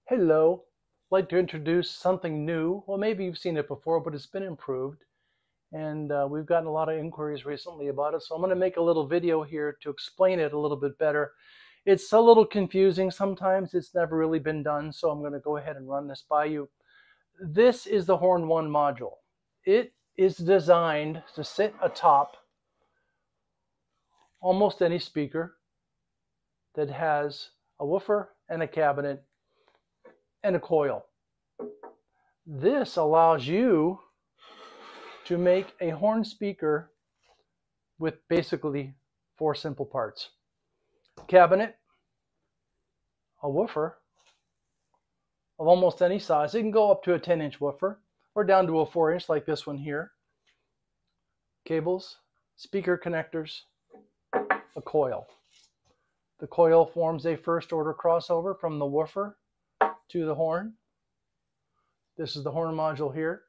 Hello, I'd like to introduce something new. Well, maybe you've seen it before, but it's been improved. And we've gotten a lot of inquiries recently about it. So I'm going to make a little video here to explain it a little bit better. It's a little confusing sometimes. It's never really been done. So I'm going to go ahead and run this by you. This is the Horn 1 module. It is designed to sit atop almost any speaker that has a woofer and a cabinet and a coil. This allows you to make a horn speaker with basically 4 simple parts: cabinet, a woofer of almost any size. It can go up to a 10-inch woofer or down to a 4-inch like this one here, cables, speaker connectors, a coil. The coil forms a first order crossover from the woofer to the horn. This is the horn module here.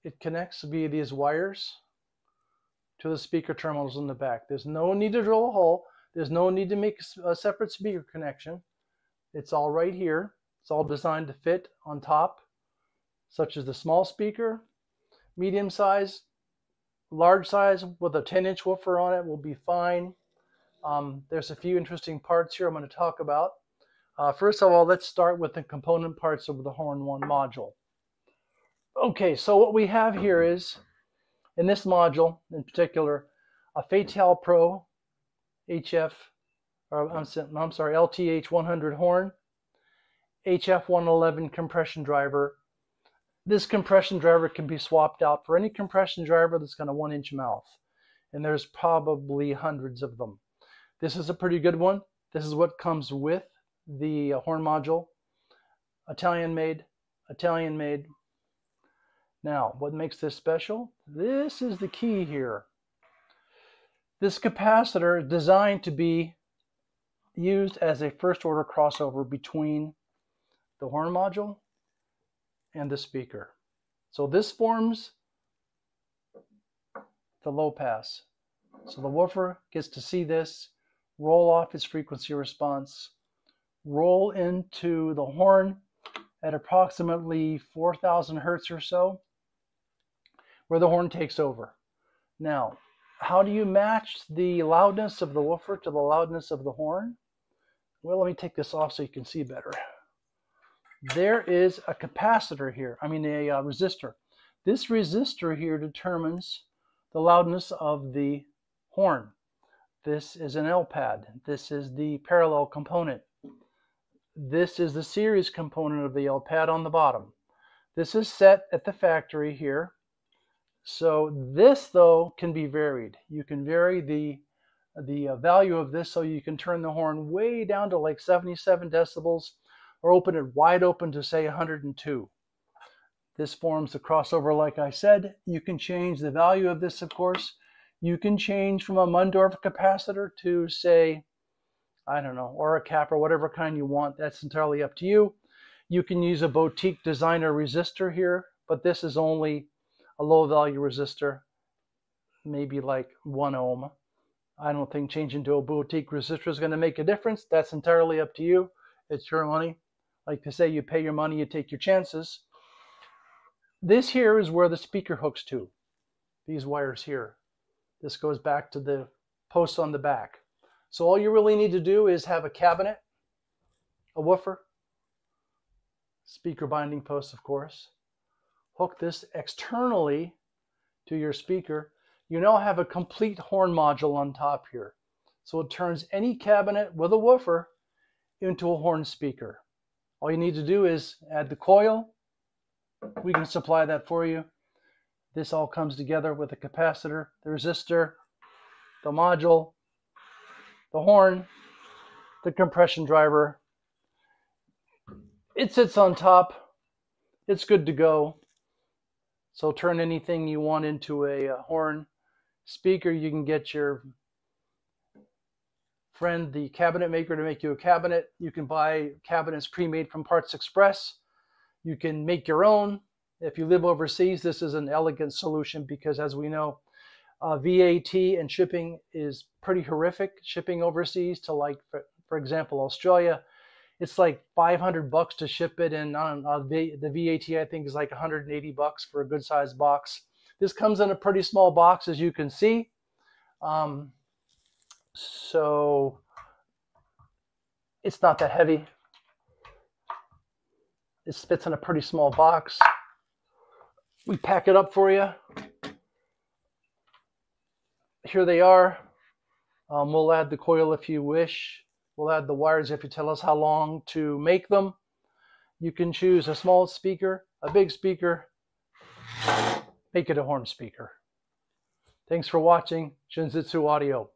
It connects via these wires to the speaker terminals in the back. There's no need to drill a hole. There's no need to make a separate speaker connection. It's all right here. It's all designed to fit on top, such as the small speaker, medium size, large size with a 10-inch woofer on it will be fine. There's a few interesting parts here I'm going to talk about. First of all, let's start with the component parts of the Horn 1 module. Okay, so what we have here is, in this module in particular, a Fatale Pro HF, LTH 100 horn, HF 111 compression driver. This compression driver can be swapped out for any compression driver that's got a 1-inch mouth, and there's probably hundreds of them. This is a pretty good one. This is what comes with the horn module. Italian made, Italian made. Now, what makes this special? This is the key here. This capacitor is designed to be used as a first order crossover between the horn module and the speaker. So this forms the low pass. So the woofer gets to see this, roll off its frequency response, roll into the horn at approximately 4,000 hertz or so, where the horn takes over. Now, how do you match the loudness of the woofer to the loudness of the horn? Well, let me take this off so you can see better. There is a capacitor here, a resistor. This resistor here determines the loudness of the horn. This is an L pad. This is the parallel component. This is the series component of the L pad on the bottom. This is set at the factory here. So this, though, can be varied. You can vary the value of this, so you can turn the horn way down to like 77 decibels or open it wide open to say 102. This forms the crossover like I said. You can change the value of this, of course. You can change from a Mundorf capacitor to, say, I don't know, or a cap or whatever kind you want. That's entirely up to you. You can use a boutique designer resistor here, but this is only a low value resistor, maybe like 1 ohm. I don't think changing to a boutique resistor is going to make a difference. That's entirely up to you. It's your money. Like to say, you pay your money, you take your chances. This here is where the speaker hooks to. These wires here. This goes back to the posts on the back. So all you really need to do is have a cabinet, a woofer, speaker binding post, of course. Hook this externally to your speaker. You now have a complete horn module on top here. So it turns any cabinet with a woofer into a horn speaker. All you need to do is add the coil. We can supply that for you. This all comes together with the capacitor, the resistor, the module, the horn, the compression driver. It sits on top. It's good to go. So turn anything you want into a horn speaker. You can get your friend, the cabinet maker, to make you a cabinet. You can buy cabinets pre-made from Parts Express. You can make your own. If you live overseas, this is an elegant solution because, as we know, VAT and shipping is pretty horrific. Shipping overseas to, like, for example, Australia It's like $500 to ship it, and the VAT I think is like $180 for a good sized box. This comes in a pretty small box, as you can see. So it's not that heavy. It fits in a pretty small box. We pack it up for you. Here they are. We'll add the coil if you wish. We'll add the wires if you tell us how long to make them. You can choose a small speaker, a big speaker, make it a horn speaker. Thanks for watching Shinzitsu Audio.